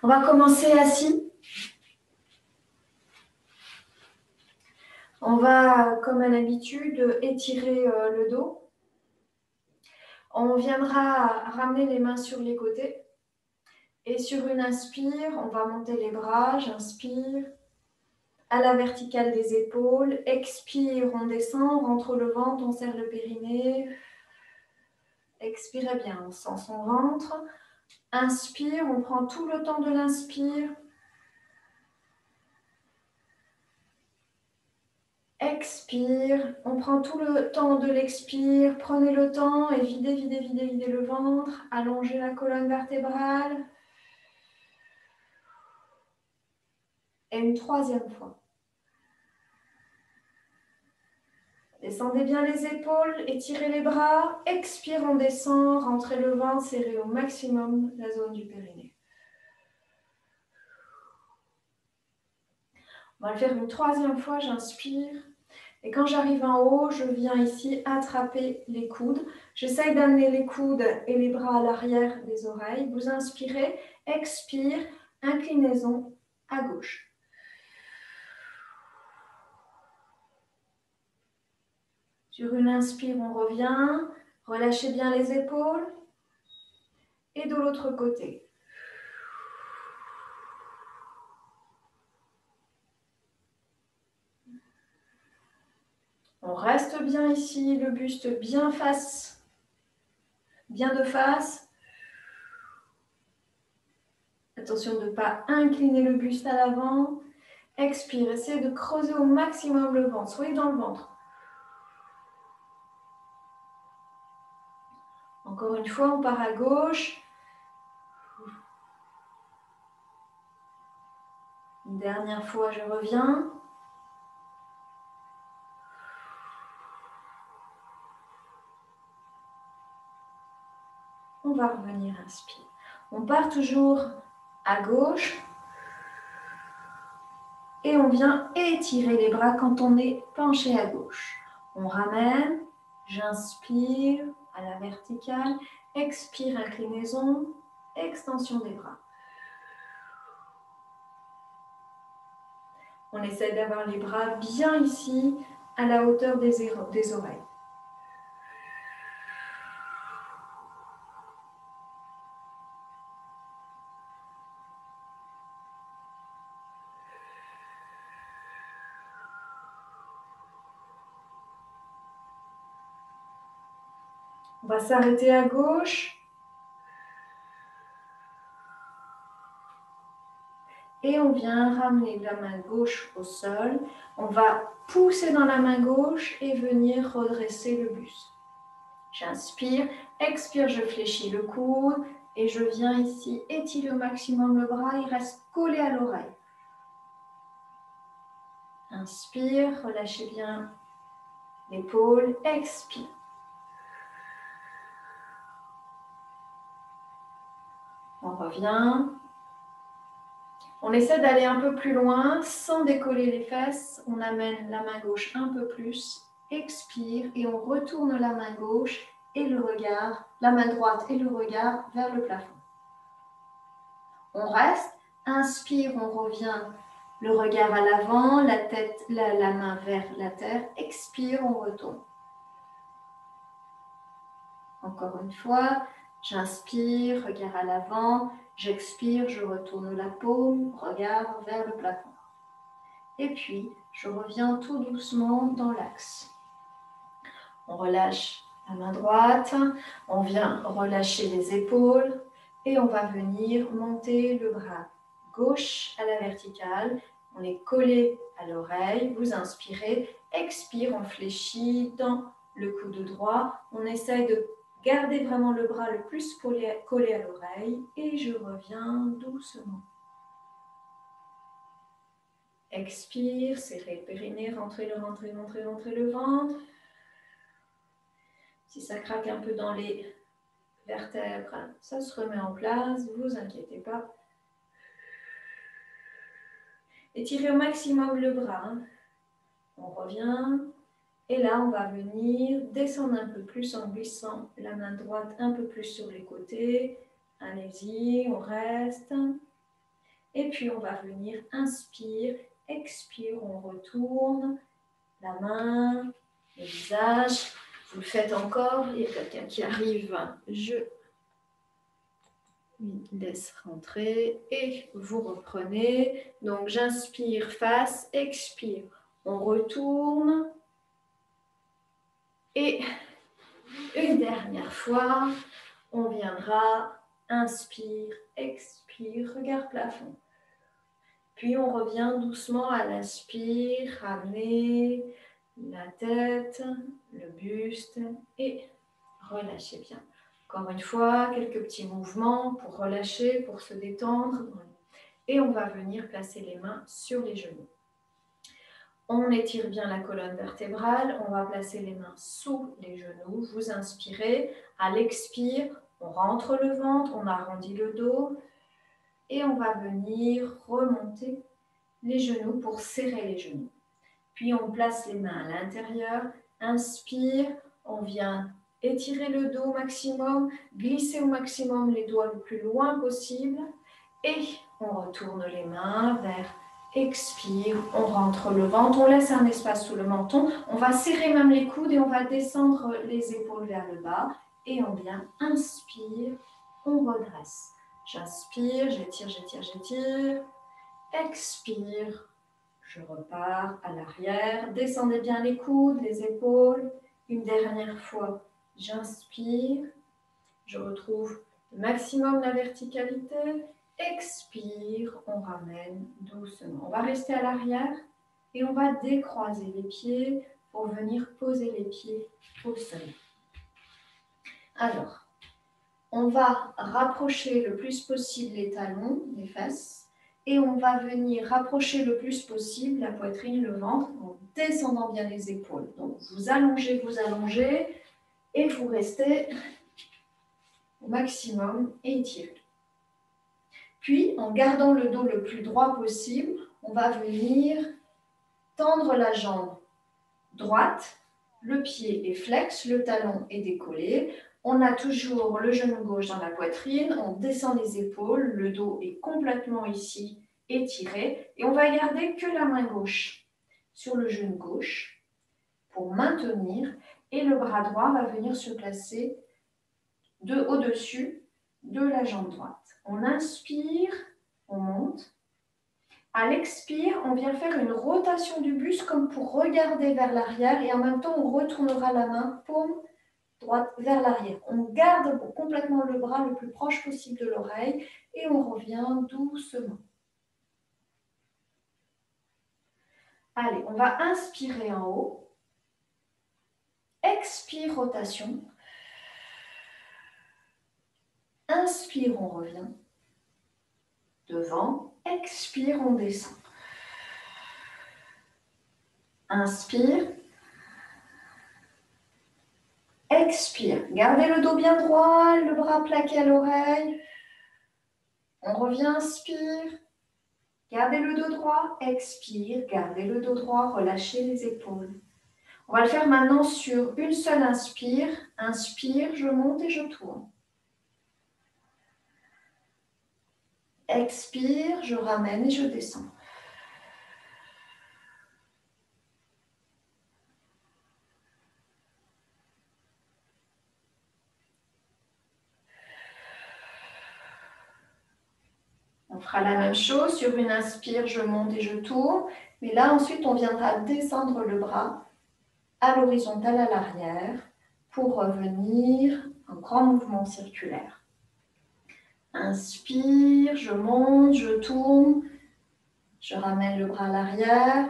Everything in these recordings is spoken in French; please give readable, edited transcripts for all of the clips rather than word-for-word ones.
On va commencer assis. On va, comme à l'habitude, étirer le dos. On viendra ramener les mains sur les côtés. Et sur une inspire, on va monter les bras. J'inspire à la verticale des épaules. Expire, on descend, on rentre le ventre, on serre le périnée. Expirez bien, on sent son ventre. Inspire, on prend tout le temps de l'inspire. Expire, on prend tout le temps de l'expire, prenez le temps et videz, videz, videz, videz le ventre, allongez la colonne vertébrale. Et une troisième fois. Descendez bien les épaules, étirez les bras, expire, on descend, rentrez le ventre, serrez au maximum la zone du périnée. On va le faire une troisième fois, j'inspire. Et quand j'arrive en haut, je viens ici attraper les coudes. J'essaye d'amener les coudes et les bras à l'arrière des oreilles. Vous inspirez, expire, inclinaison à gauche. Sur une inspire, on revient. Relâchez bien les épaules. Et de l'autre côté. On reste bien ici, le buste bien face, bien de face. Attention de ne pas incliner le buste à l'avant. Expire, essayez de creuser au maximum le ventre. Soyez dans le ventre. Encore une fois, on part à gauche. Une dernière fois, je reviens. On va revenir, inspire. On part toujours à gauche. Et on vient étirer les bras quand on est penché à gauche. On ramène, j'inspire à la verticale, expire, inclinaison, extension des bras. On essaie d'avoir les bras bien ici, à la hauteur des oreilles. On va s'arrêter à gauche. Et on vient ramener la main gauche au sol. On va pousser dans la main gauche et venir redresser le buste. J'inspire, expire, je fléchis le coude et je viens ici étirer au maximum le bras. Il reste collé à l'oreille. Inspire, relâchez bien l'épaule, expire. On revient. On essaie d'aller un peu plus loin sans décoller les fesses. On amène la main gauche un peu plus. Expire et on retourne la main gauche et le regard, la main droite et le regard vers le plafond. On reste. Inspire, on revient le regard à l'avant, la tête, la main vers la terre. Expire, on retourne. Encore une fois, j'inspire, regard à l'avant. J'expire, je retourne la paume, regard vers le plafond. Et puis, je reviens tout doucement dans l'axe. On relâche la main droite, on vient relâcher les épaules et on va venir monter le bras gauche à la verticale. On est collé à l'oreille, vous inspirez, expire, on fléchit dans le coude droit. On essaye de garder vraiment le bras le plus collé à l'oreille et je reviens doucement. Expire, serrez le périnée, rentrez le ventre. Si ça craque un peu dans les vertèbres, ça se remet en place, ne vous inquiétez pas. Étirez au maximum le bras. On revient. Et là, on va venir descendre un peu plus en glissant la main droite un peu plus sur les côtés. Allez-y, on reste. Et puis, on va venir, inspire, expire, on retourne la main, le visage. Vous le faites encore, il y a quelqu'un qui arrive, je lui laisse rentrer et vous reprenez. Donc, j'inspire, face, expire, on retourne. Et une dernière fois, on viendra, inspire, expire, regard plafond. Puis on revient doucement à l'inspire, ramener la tête, le buste et relâchez bien. Encore une fois, quelques petits mouvements pour relâcher, pour se détendre. Et on va venir placer les mains sur les genoux. On étire bien la colonne vertébrale, on va placer les mains sous les genoux. Vous inspirez, à l'expire, on rentre le ventre, on arrondit le dos et on va venir remonter les genoux pour serrer les genoux. Puis on place les mains à l'intérieur, inspire, on vient étirer le dos au maximum, glisser au maximum les doigts le plus loin possible et on retourne les mains vers expire, on rentre le ventre, on laisse un espace sous le menton, on va serrer même les coudes et on va descendre les épaules vers le bas et on vient inspire, on redresse. J'inspire, j'étire, j'étire, j'étire. Expire, je repars à l'arrière. Descendez bien les coudes, les épaules. Une dernière fois, j'inspire. Je retrouve le maximum la verticalité. Expire, on ramène doucement. On va rester à l'arrière et on va décroiser les pieds pour venir poser les pieds au sol. Alors, on va rapprocher le plus possible les talons, les fesses. Et on va venir rapprocher le plus possible la poitrine, le ventre, en descendant bien les épaules. Donc, vous allongez et vous restez au maximum et étirez. Puis, en gardant le dos le plus droit possible, on va venir tendre la jambe droite, le pied est flex, le talon est décollé. On a toujours le genou gauche dans la poitrine, on descend les épaules, le dos est complètement ici étiré et on va garder que la main gauche sur le genou gauche pour maintenir et le bras droit va venir se placer au-dessus de la jambe droite. On inspire, on monte. À l'expire, on vient faire une rotation du buste comme pour regarder vers l'arrière et en même temps, on retournera la main, paume droite vers l'arrière. On garde complètement le bras le plus proche possible de l'oreille et on revient doucement. Allez, on va inspirer en haut. Expire, rotation. Inspire, on revient. Devant, expire, on descend. Inspire. Expire. Gardez le dos bien droit, le bras plaqué à l'oreille. On revient, inspire. Gardez le dos droit, expire. Gardez le dos droit, relâchez les épaules. On va le faire maintenant sur une seule inspire. Inspire, je monte et je tourne. Expire, je ramène et je descends. On fera la même chose sur une inspire, je monte et je tourne. Mais là, ensuite, on viendra descendre le bras à l'horizontale à l'arrière pour revenir en grand mouvement circulaire. Inspire, je monte, je tourne, je ramène le bras à l'arrière,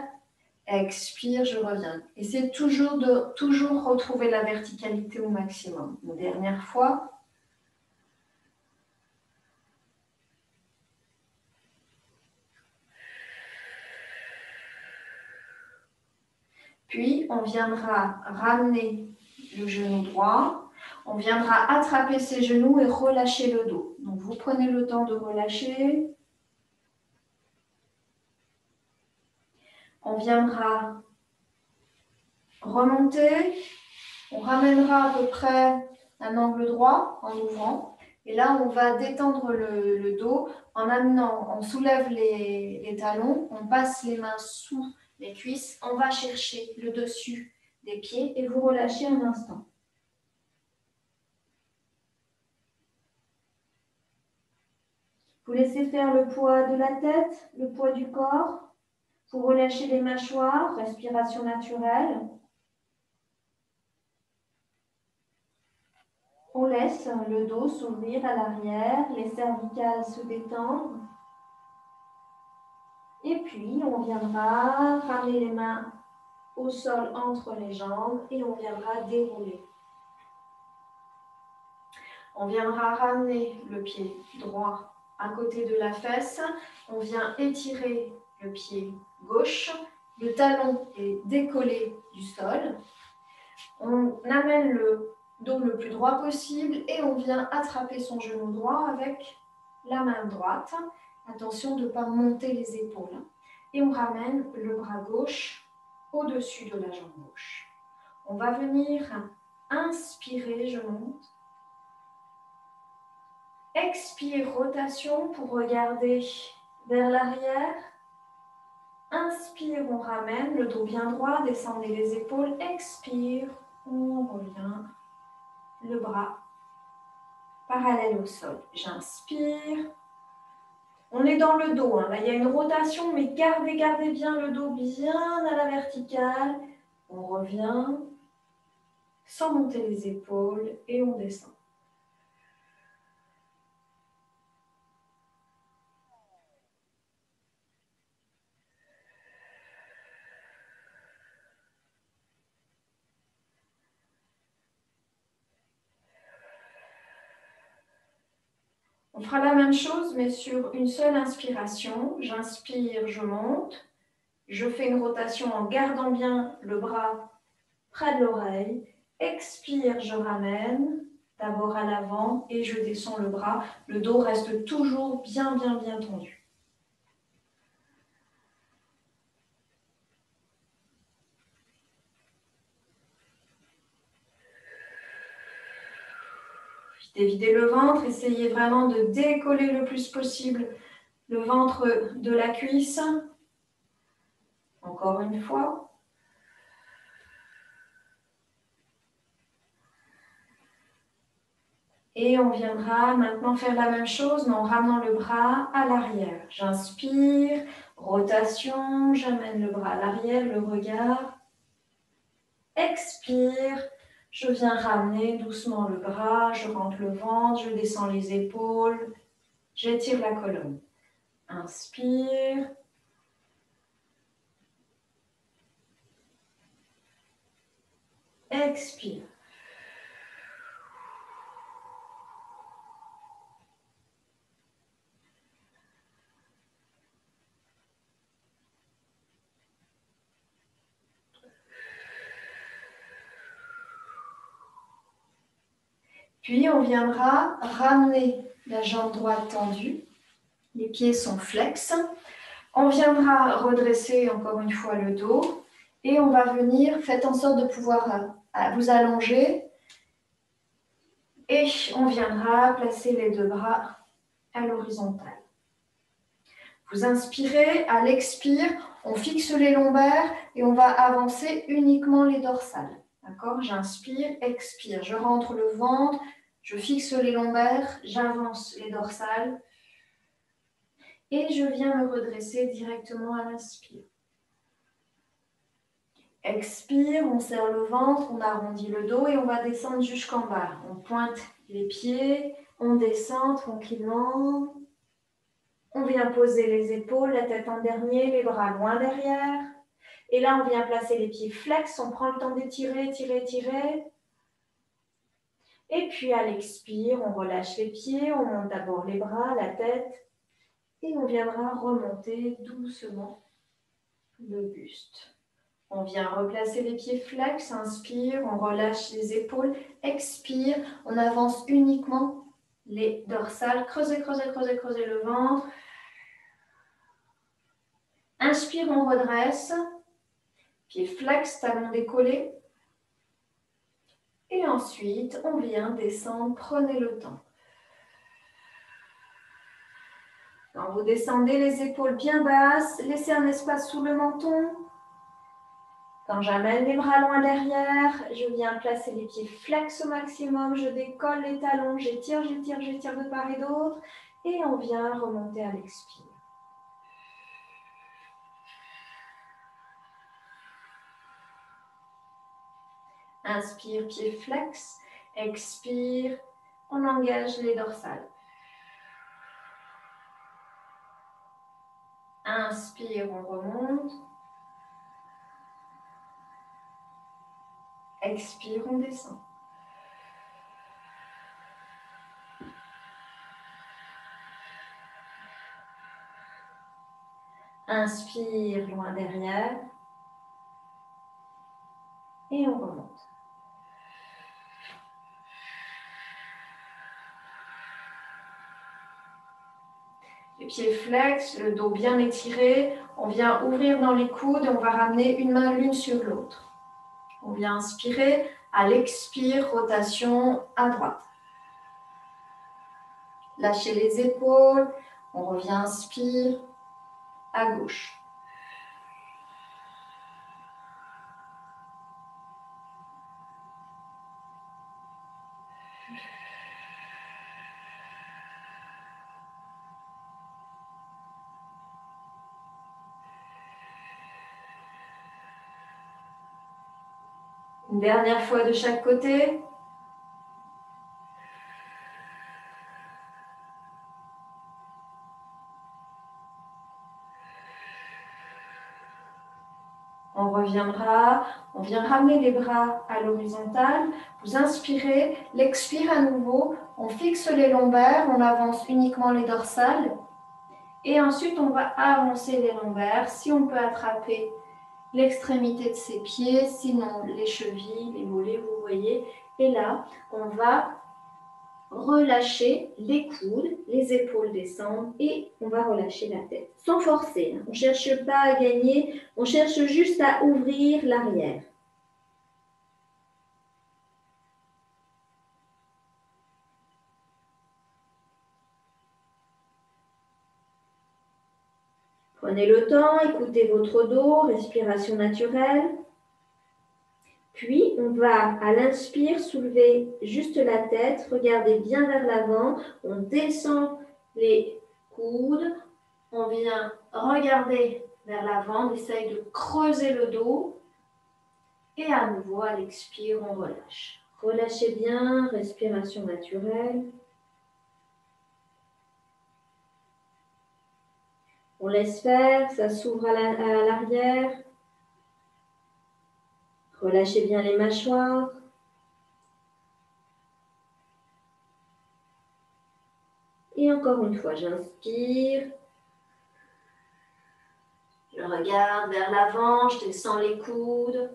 expire, je reviens. Essayez toujours de retrouver la verticalité au maximum. Une dernière fois. Puis, on viendra ramener le genou droit. On viendra attraper ses genoux et relâcher le dos. Donc, vous prenez le temps de relâcher. On viendra remonter. On ramènera à peu près un angle droit en ouvrant. Et là, on va détendre le dos en amenant, on soulève les talons, on passe les mains sous les cuisses, on va chercher le dessus des pieds et vous relâchez un instant. Vous laissez faire le poids de la tête, le poids du corps. Vous relâchez les mâchoires, respiration naturelle. On laisse le dos s'ouvrir à l'arrière, les cervicales se détendre. Et puis, on viendra ramener les mains au sol entre les jambes et on viendra dérouler. On viendra ramener le pied droit à côté de la fesse. On vient étirer le pied gauche. Le talon est décollé du sol. On amène le dos le plus droit possible et on vient attraper son genou droit avec la main droite. Attention de ne pas monter les épaules. Et on ramène le bras gauche au-dessus de la jambe gauche. On va venir inspirer, je monte. Expire, rotation pour regarder vers l'arrière. Inspire, on ramène le dos bien droit, descendez les épaules. Expire, on revient le bras parallèle au sol. J'inspire. On est dans le dos. Là, il y a une rotation, mais gardez bien le dos bien à la verticale. On revient sans monter les épaules et on descend. On fera la même chose, mais sur une seule inspiration. J'inspire, je monte. Je fais une rotation en gardant bien le bras près de l'oreille. Expire, je ramène. D'abord à l'avant et je descends le bras. Le dos reste toujours bien tendu. Vider le ventre, essayez vraiment de décoller le plus possible le ventre de la cuisse. Encore une fois. Et on viendra maintenant faire la même chose, mais en ramenant le bras à l'arrière. J'inspire, rotation, j'amène le bras à l'arrière, le regard. Expire, je viens ramener doucement le bras, je rentre le ventre, je descends les épaules, j'étire la colonne. Inspire. Expire. Puis on viendra ramener la jambe droite tendue. Les pieds sont flex. On viendra redresser encore une fois le dos. Et on va venir, faites en sorte de pouvoir vous allonger. Et on viendra placer les deux bras à l'horizontale. Vous inspirez, à l'expire, on fixe les lombaires et on va avancer uniquement les dorsales. D'accord? J'inspire, expire, je rentre le ventre, je fixe les lombaires, j'avance les dorsales et je viens me redresser directement à l'inspire. Expire, on serre le ventre, on arrondit le dos et on va descendre jusqu'en bas. On pointe les pieds, on descend tranquillement. On vient poser les épaules, la tête en dernier, les bras loin derrière. Et là, on vient placer les pieds flex, on prend le temps d'étirer, étirer. Et puis à l'expire, on relâche les pieds, on monte d'abord les bras, la tête. Et on viendra remonter doucement le buste. On vient replacer les pieds flex, inspire, on relâche les épaules, expire, on avance uniquement les dorsales, creusez le ventre. Inspire, on redresse, pieds flex, talons décollés. Et ensuite, on vient descendre, prenez le temps. Quand vous descendez les épaules bien basses, laissez un espace sous le menton. Quand j'amène les bras loin derrière, je viens placer les pieds flex au maximum, je décolle les talons, j'étire de part et d'autre et on vient remonter à l'expire. Inspire, pied flex, expire, on engage les dorsales. Inspire, on remonte. Expire, on descend. Inspire, loin derrière. Et on remonte. Les pieds flex, le dos bien étiré. On vient ouvrir dans les coudes et on va ramener une main l'une sur l'autre. On vient inspirer. À l'expire, rotation à droite. Lâchez les épaules. On revient, inspire, à gauche. Une dernière fois de chaque côté. On reviendra, on vient ramener les bras à l'horizontale. Vous inspirez, l'expire à nouveau. On fixe les lombaires, on avance uniquement les dorsales. Et ensuite, on va avancer les lombaires. Si on peut attraper l'extrémité de ses pieds, sinon les chevilles, les mollets, vous voyez. Et là, on va relâcher les coudes, les épaules descendent et on va relâcher la tête. Sans forcer, on ne cherche pas à gagner, on cherche juste à ouvrir l'arrière. Prenez le temps, écoutez votre dos, respiration naturelle. Puis, on va, à l'inspire, soulever juste la tête, regardez bien vers l'avant, on descend les coudes, on vient regarder vers l'avant, on essaye de creuser le dos, et à nouveau, à l'expire, on relâche. Relâchez bien, respiration naturelle. On laisse faire, ça s'ouvre à l'arrière. Relâchez bien les mâchoires. Et encore une fois, j'inspire. Je regarde vers l'avant, je descends les coudes.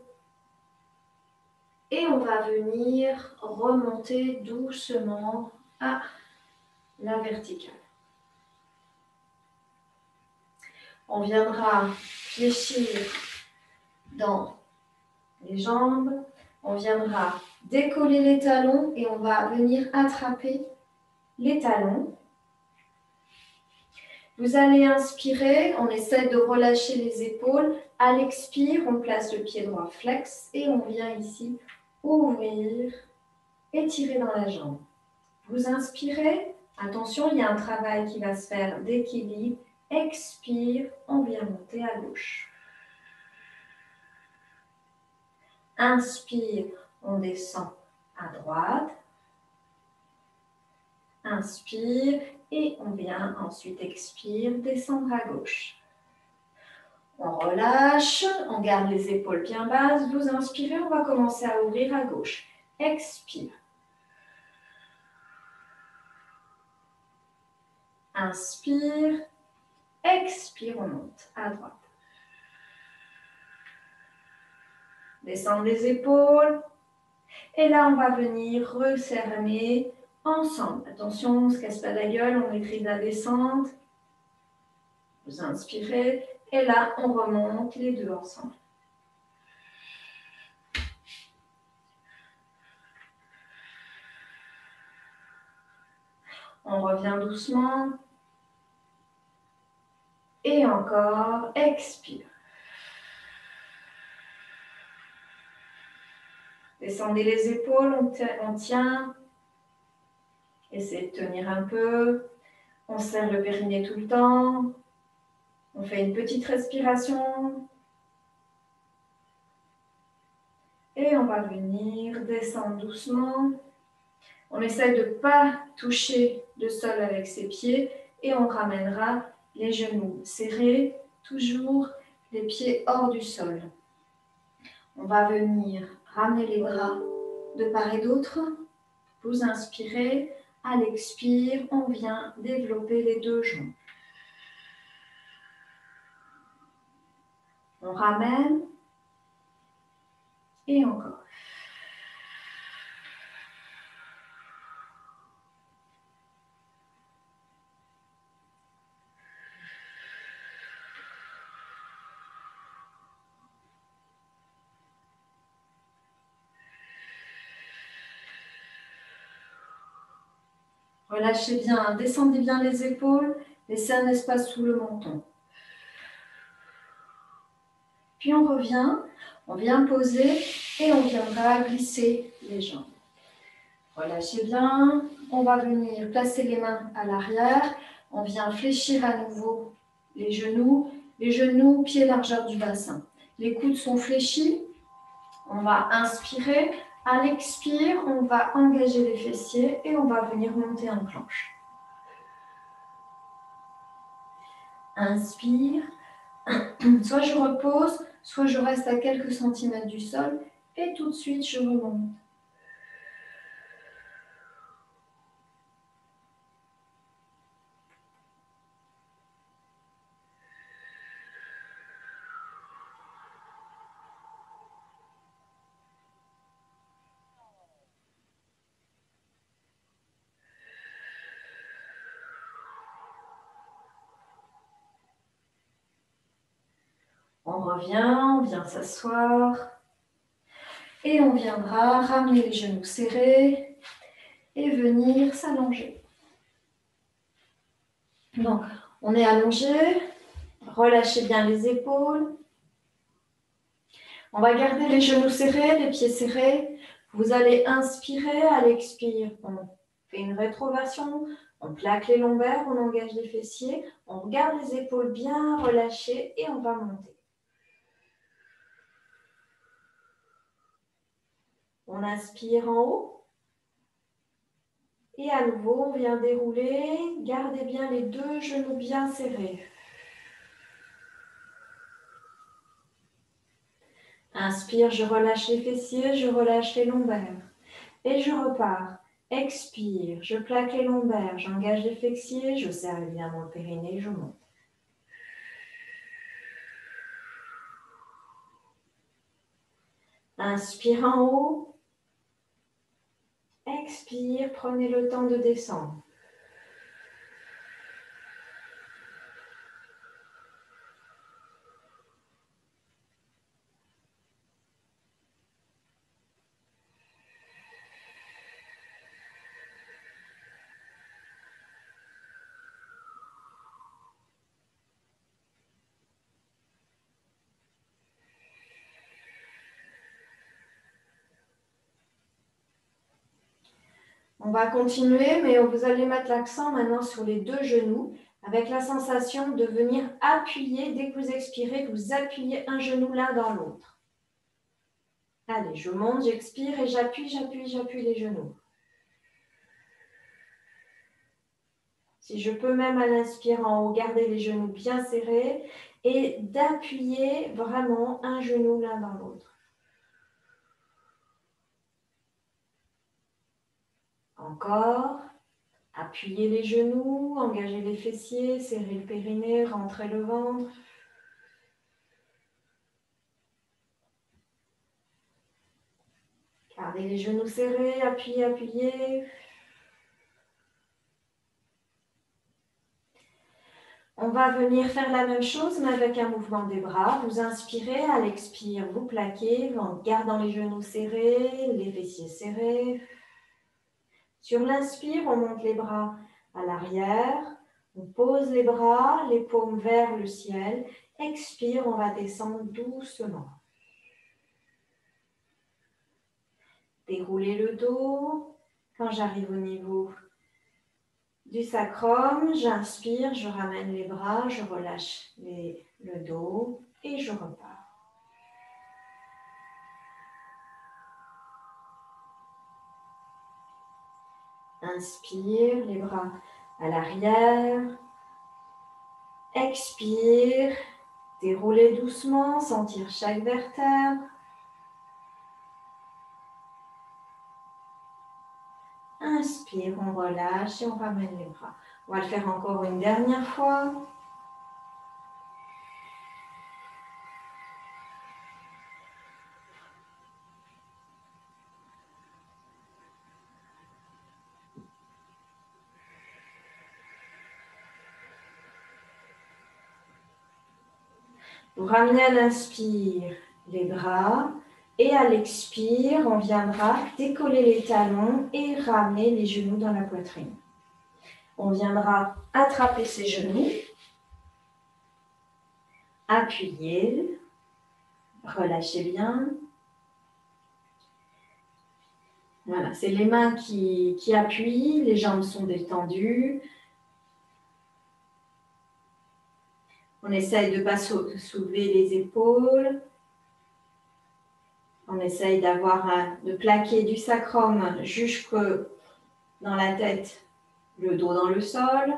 Et on va venir remonter doucement à la verticale. On viendra fléchir dans les jambes. On viendra décoller les talons et on va venir attraper les talons. Vous allez inspirer, on essaie de relâcher les épaules. À l'expire, on place le pied droit flex et on vient ici ouvrir, étirer dans la jambe. Vous inspirez, attention, il y a un travail qui va se faire d'équilibre. Expire, on vient monter à gauche. Inspire, on descend à droite. Inspire et on vient ensuite expire, descendre à gauche. On relâche, on garde les épaules bien basses. Vous inspirez, on va commencer à ouvrir à gauche. Expire. Inspire. Expire, on monte à droite. Descendre les épaules. Et là, on va venir recerner ensemble. Attention, on ne se casse pas la gueule, on maîtrise la descente. Vous inspirez. Et là, on remonte les deux ensemble. On revient doucement. Et encore, expire. Descendez les épaules, on tient. Essayez de tenir un peu. On serre le périnée tout le temps. On fait une petite respiration. Et on va venir descendre doucement. On essaie de ne pas toucher le sol avec ses pieds et on ramènera les genoux serrés, toujours les pieds hors du sol. On va venir ramener les bras de part et d'autre. Vous inspirez, à l'expire, on vient développer les deux jambes. On ramène et encore. Relâchez bien, descendez bien les épaules, laissez un espace sous le menton. Puis on vient poser et on viendra glisser les jambes. Relâchez bien, on va venir placer les mains à l'arrière, on vient fléchir à nouveau les genoux, pieds largeur du bassin. Les coudes sont fléchis, on va inspirer, à l'expire, on va engager les fessiers et on va venir monter en planche. Inspire, soit je repose, soit je reste à quelques centimètres du sol et tout de suite je remonte. On vient s'asseoir et on viendra ramener les genoux serrés et venir s'allonger. Donc, on est allongé, relâchez bien les épaules. On va garder les genoux serrés, les pieds serrés. Vous allez inspirer, à l'expire, on fait une rétroversion, on plaque les lombaires, on engage les fessiers, on garde les épaules bien relâchées et on va monter. On inspire en haut. Et à nouveau, on vient dérouler. Gardez bien les deux genoux bien serrés. Inspire, je relâche les fessiers, je relâche les lombaires. Et je repars. Expire, je plaque les lombaires, j'engage les fessiers, je serre bien mon périnée, je monte. Inspire en haut. Expire, prenez le temps de descendre. On va continuer, mais vous allez mettre l'accent maintenant sur les deux genoux, avec la sensation de venir appuyer, dès que vous expirez, vous appuyez un genou l'un dans l'autre. Allez, je monte, j'expire et j'appuie les genoux. Si je peux même à l'inspire en haut, garder les genoux bien serrés et d'appuyer vraiment un genou l'un dans l'autre. Encore, appuyez les genoux, engagez les fessiers, serrez le périnée, rentrez le ventre. Gardez les genoux serrés, appuyez. On va venir faire la même chose, mais avec un mouvement des bras. Vous inspirez, à l'expire, vous plaquez, en gardant les genoux serrés, les fessiers serrés. Sur l'inspire, on monte les bras à l'arrière. On pose les bras, les paumes vers le ciel. Expire, on va descendre doucement. Déroulez le dos. Quand j'arrive au niveau du sacrum, j'inspire, je ramène les bras, je relâche le dos et je repars. Inspire, les bras à l'arrière. Expire, déroulez doucement, sentir chaque vertèbre. Inspire, on relâche et on ramène les bras. On va le faire encore une dernière fois. Vous ramenez à l'inspire les bras et à l'expire, on viendra décoller les talons et ramener les genoux dans la poitrine. On viendra attraper ses genoux, appuyer, relâchez bien. Voilà, c'est les mains qui appuient, les jambes sont détendues. On essaye de ne pas soulever les épaules. On essaye de plaquer du sacrum jusque dans la tête, le dos dans le sol.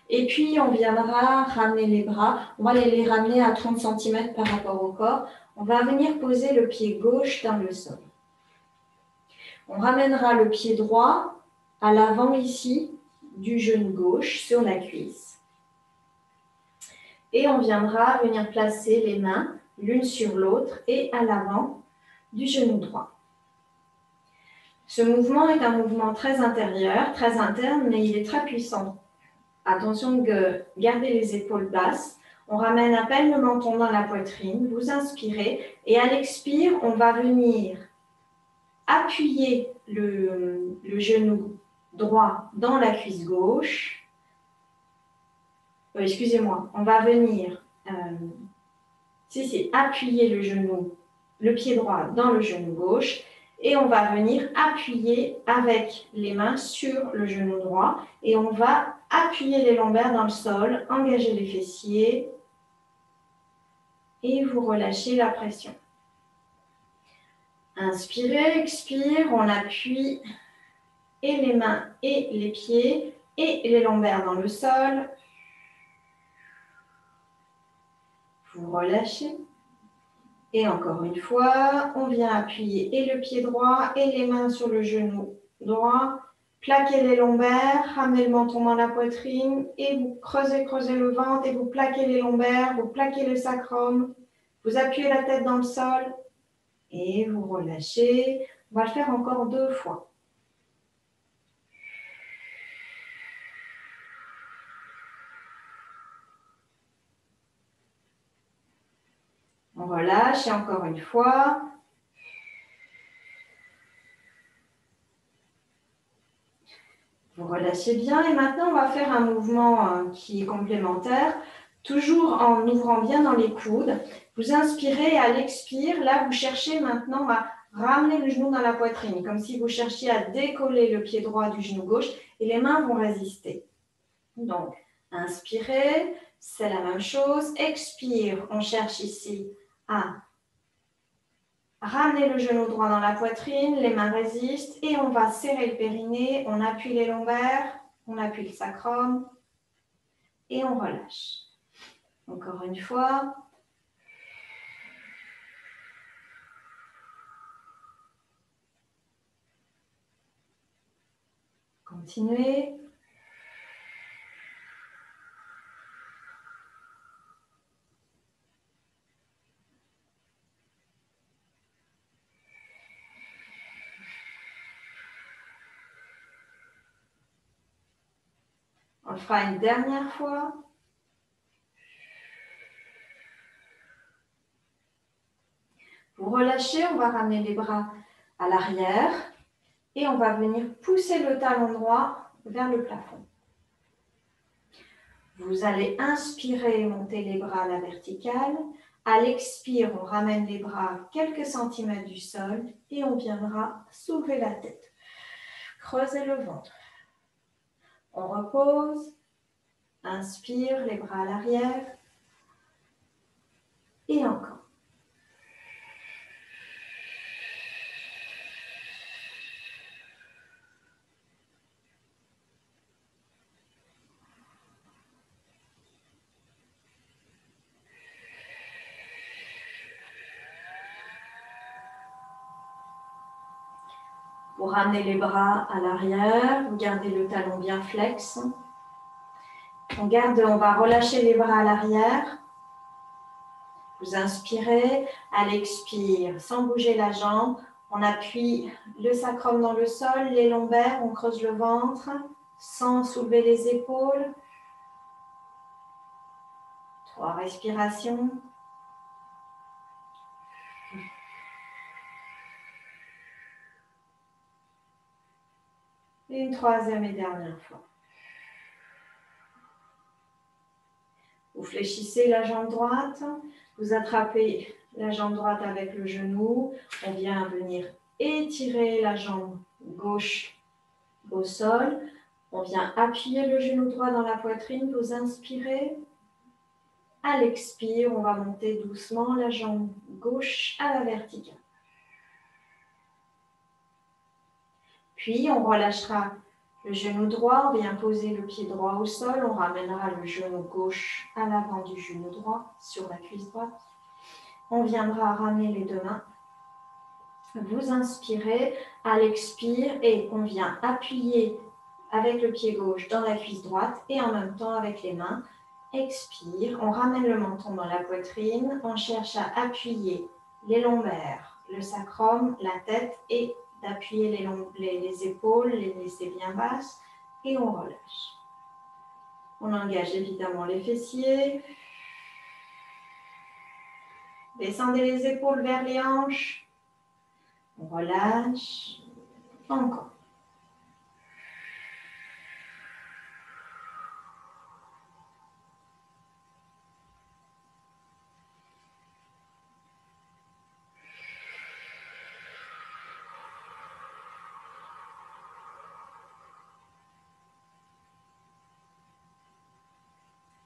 Et puis, on viendra ramener les bras. On va les ramener à 30 cm par rapport au corps. On va venir poser le pied gauche dans le sol. On ramènera le pied droit à l'avant ici du genou gauche sur la cuisse. Et on viendra venir placer les mains l'une sur l'autre et à l'avant du genou droit. Ce mouvement est un mouvement très intérieur, très interne, mais il est très puissant. Attention de garder les épaules basses. On ramène à peine le menton dans la poitrine. Vous inspirez et à l'expire, on va venir appuyer le genou droit dans la cuisse gauche. Excusez-moi, on va venir appuyer le pied droit dans le genou gauche et on va venir appuyer avec les mains sur le genou droit et on va appuyer les lombaires dans le sol, engager les fessiers et vous relâchez la pression. Inspirez, expire, on appuie et les mains et les pieds et les lombaires dans le sol. Vous relâchez. Et encore une fois, on vient appuyer et le pied droit et les mains sur le genou droit. Plaquez les lombaires, ramenez le menton dans la poitrine et vous creusez le ventre et vous plaquez les lombaires, vous plaquez le sacrum. Vous appuyez la tête dans le sol et vous relâchez. On va le faire encore 2 fois. On relâche et encore une fois. Vous relâchez bien et maintenant on va faire un mouvement qui est complémentaire, toujours en ouvrant bien dans les coudes. Vous inspirez et à l'expire, là vous cherchez maintenant à ramener le genou dans la poitrine, comme si vous cherchiez à décoller le pied droit du genou gauche et les mains vont résister. Donc, inspirez, c'est la même chose. Expire, on cherche ici à ramener le genou droit dans la poitrine, les mains résistent et on va serrer le périnée, on appuie les lombaires, on appuie le sacrum et on relâche. Encore une fois. Continuez. On le fera une dernière fois. Vous relâchez, on va ramener les bras à l'arrière Et on va venir pousser le talon droit vers le plafond. Vous allez inspirer et monter les bras à la verticale. À l'expire, on ramène les bras quelques centimètres du sol et on viendra soulever la tête. Creusez le ventre. On repose. Inspire, les bras à l'arrière. Et encore. Vous ramenez les bras à l'arrière, vous gardez le talon bien flex. On va relâcher les bras à l'arrière. Vous inspirez, à l'expire, sans bouger la jambe, on appuie le sacrum dans le sol, les lombaires, on creuse le ventre, sans soulever les épaules. 3 respirations. Et une 3e et dernière fois. Vous fléchissez la jambe droite, vous attrapez la jambe droite avec le genou, on vient venir étirer la jambe gauche au sol, on vient appuyer le genou droit dans la poitrine, vous inspirez, à l'expire, on va monter doucement la jambe gauche à la verticale. Puis on relâchera le genou droit, on vient poser le pied droit au sol, on ramènera le genou gauche à l'avant du genou droit sur la cuisse droite. On viendra ramener les 2 mains. Vous inspirez, à l'expire, et on vient appuyer avec le pied gauche dans la cuisse droite et en même temps avec les mains. Expire, on ramène le menton dans la poitrine, on cherche à appuyer les lombaires, le sacrum, la tête et d'appuyer les épaules, les laisser bien basses et on relâche. On engage évidemment les fessiers. Descendez les épaules vers les hanches. On relâche. Encore.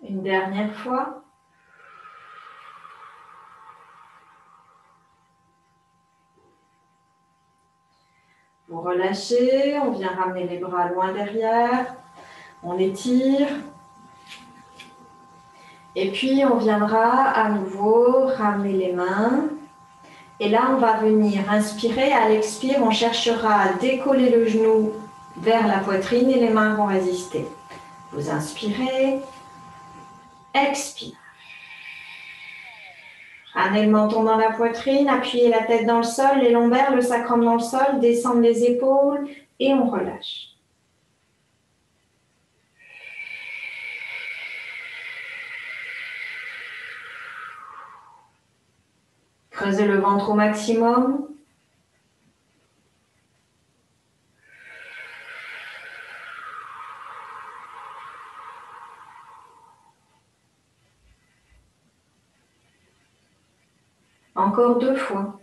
Une dernière fois. Vous relâchez, on vient ramener les bras loin derrière, on étire. Et puis on viendra à nouveau ramener les mains. Et là, on va venir inspirer. À l'expire, on cherchera à décoller le genou vers la poitrine et les mains vont résister. Vous inspirez, expire. Ramenez le menton dans la poitrine, appuyez la tête dans le sol, les lombaires, le sacrum dans le sol, descendre les épaules et on relâche. Creusez le ventre au maximum. Encore 2 fois.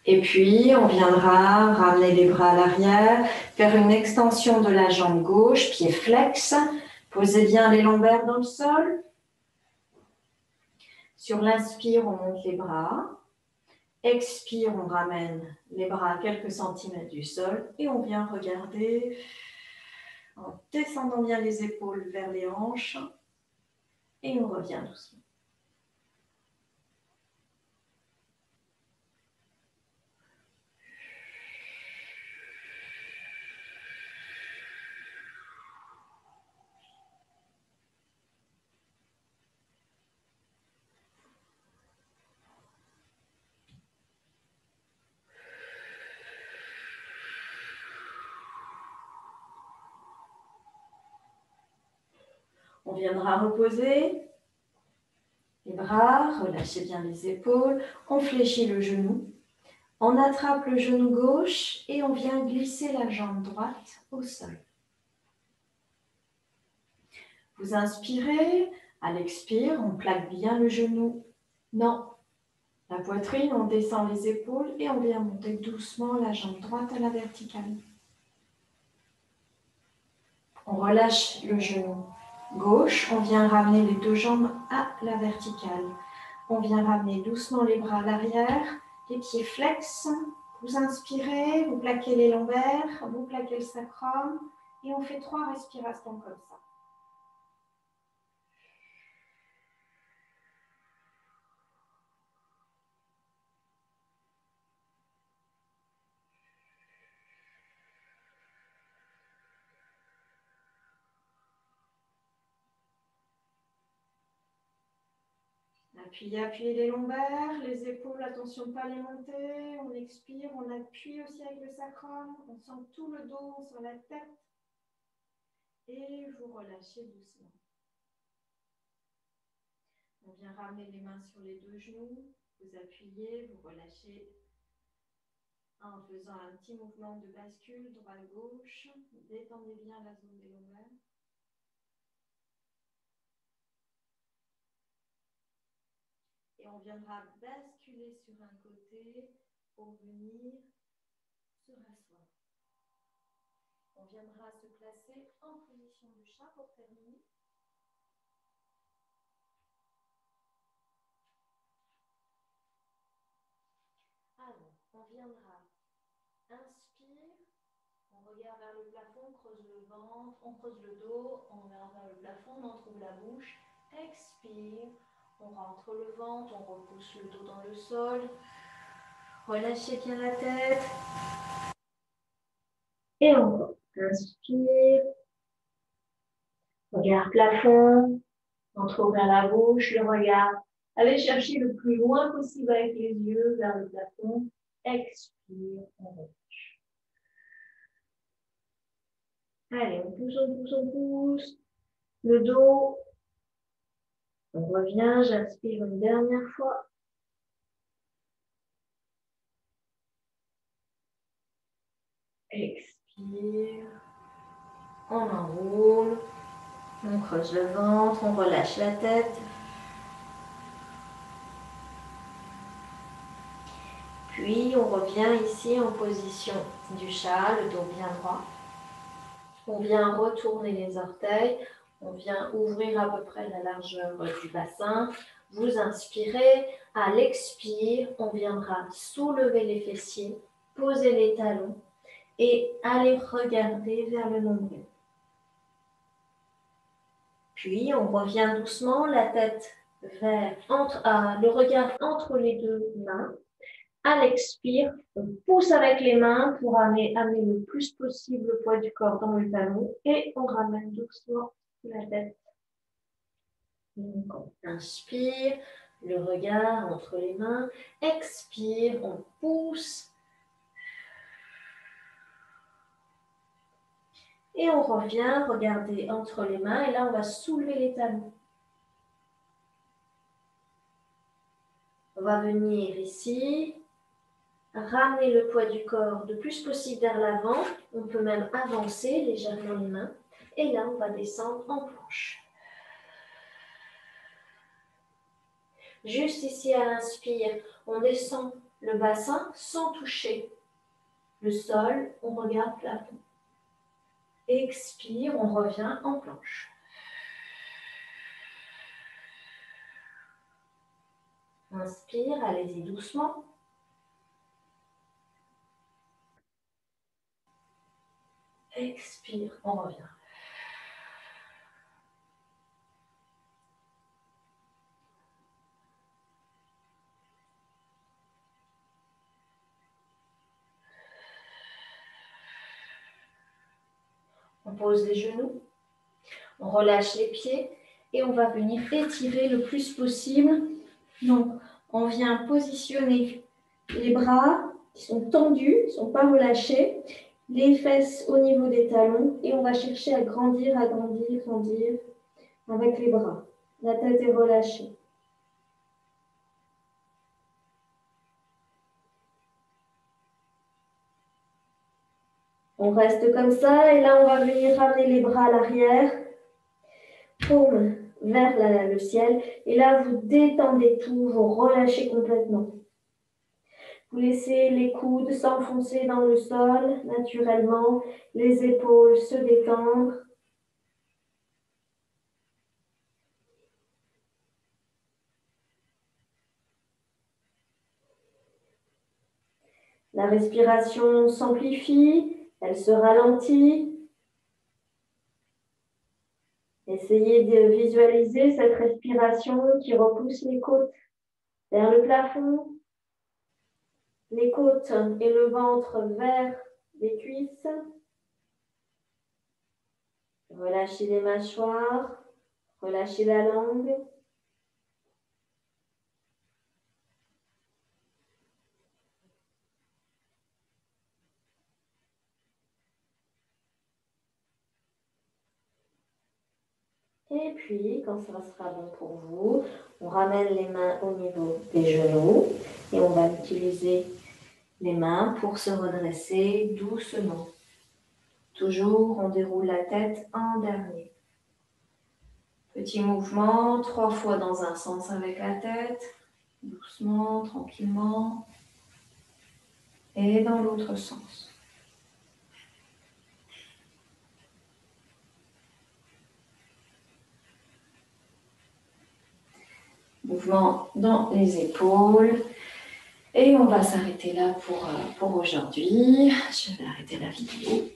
Et puis, on viendra ramener les bras à l'arrière, faire une extension de la jambe gauche, pied flex. Posez bien les lombaires dans le sol. Sur l'inspire, on monte les bras. Expire, on ramène les bras à quelques centimètres du sol et on vient regarder en descendant bien les épaules vers les hanches et on revient doucement. On viendra reposer les bras, relâchez bien les épaules, on fléchit le genou, on attrape le genou gauche et on vient glisser la jambe droite au sol. Vous inspirez, à l'expire, on plaque bien le genou. Non, la poitrine, on descend les épaules et on vient monter doucement la jambe droite à la verticale. On relâche le genou gauche, on vient ramener les deux jambes à la verticale. On vient ramener doucement les bras à l'arrière, les pieds flex. Vous inspirez, vous plaquez les lombaires, vous plaquez le sacrum et on fait 3 respirations comme ça. Appuyez les lombaires, les épaules, attention de ne pas les monter. On expire, on appuie aussi avec le sacrum. On sent tout le dos, on sent la tête. Et vous relâchez doucement. On vient ramener les mains sur les deux genoux. Vous appuyez, vous relâchez en faisant un petit mouvement de bascule droite-gauche. Détendez bien la zone des lombaires. Et on viendra basculer sur un côté pour venir se rasseoir. On viendra se placer en position de chat pour terminer. Alors, on viendra, inspire, on regarde vers le plafond, on creuse le ventre, on creuse le dos, on regarde vers le plafond, on entrouvre la bouche, expire, on rentre le ventre, on repousse le dos dans le sol, relâchez bien la tête, et on inspire, regarde plafond, entrouvre la bouche, le regard. Allez chercher le plus loin possible avec les yeux vers le plafond. Expire, on relâche. Allez, on pousse, on pousse, on pousse. Le dos. On revient, j'inspire une dernière fois. Expire. On enroule. On creuse le ventre, on relâche la tête. Puis, on revient ici en position du chat, le dos bien droit. On vient retourner les orteils. On vient ouvrir à peu près la largeur du bassin. Vous inspirez. À l'expire, on viendra soulever les fessiers, poser les talons et aller regarder vers le nombril. Puis, on revient doucement, la tête vers le regard entre les deux mains. À l'expire, on pousse avec les mains pour amener le plus possible le poids du corps dans le talon et on ramène doucement la tête. Donc, on inspire, le regard entre les mains. Expire, on pousse. Et on revient, regardez entre les mains et là, on va soulever les talons. On va venir ici. Ramener le poids du corps le plus possible vers l'avant. On peut même avancer légèrement les mains. Et là, on va descendre en planche. Juste ici à l'inspire, on descend le bassin sans toucher le sol. On regarde le plafond. Expire, on revient en planche. Inspire, allez-y doucement. Expire, on revient. On pose les genoux, on relâche les pieds et on va venir étirer le plus possible. Donc, on vient positionner les bras qui sont tendus, qui ne sont pas relâchés, les fesses au niveau des talons et on va chercher à grandir, grandir. avec les bras. La tête est relâchée. On reste comme ça et là, on va venir ramener les bras à l'arrière, paume vers le ciel. Et là, vous détendez tout, vous relâchez complètement. Vous laissez les coudes s'enfoncer dans le sol naturellement, les épaules se détendre. La respiration s'amplifie, elle se ralentit. Essayez de visualiser cette respiration qui repousse les côtes vers le plafond, les côtes et le ventre vers les cuisses. Relâchez les mâchoires, relâchez la langue. Et puis, quand ça sera bon pour vous, on ramène les mains au niveau des genoux et on va utiliser les mains pour se redresser doucement. Toujours, on déroule la tête en dernier. Petit mouvement, 3 fois dans un sens avec la tête, doucement, tranquillement, et dans l'autre sens. Mouvement dans les épaules. Et on va s'arrêter là pour aujourd'hui. Je vais arrêter la vidéo.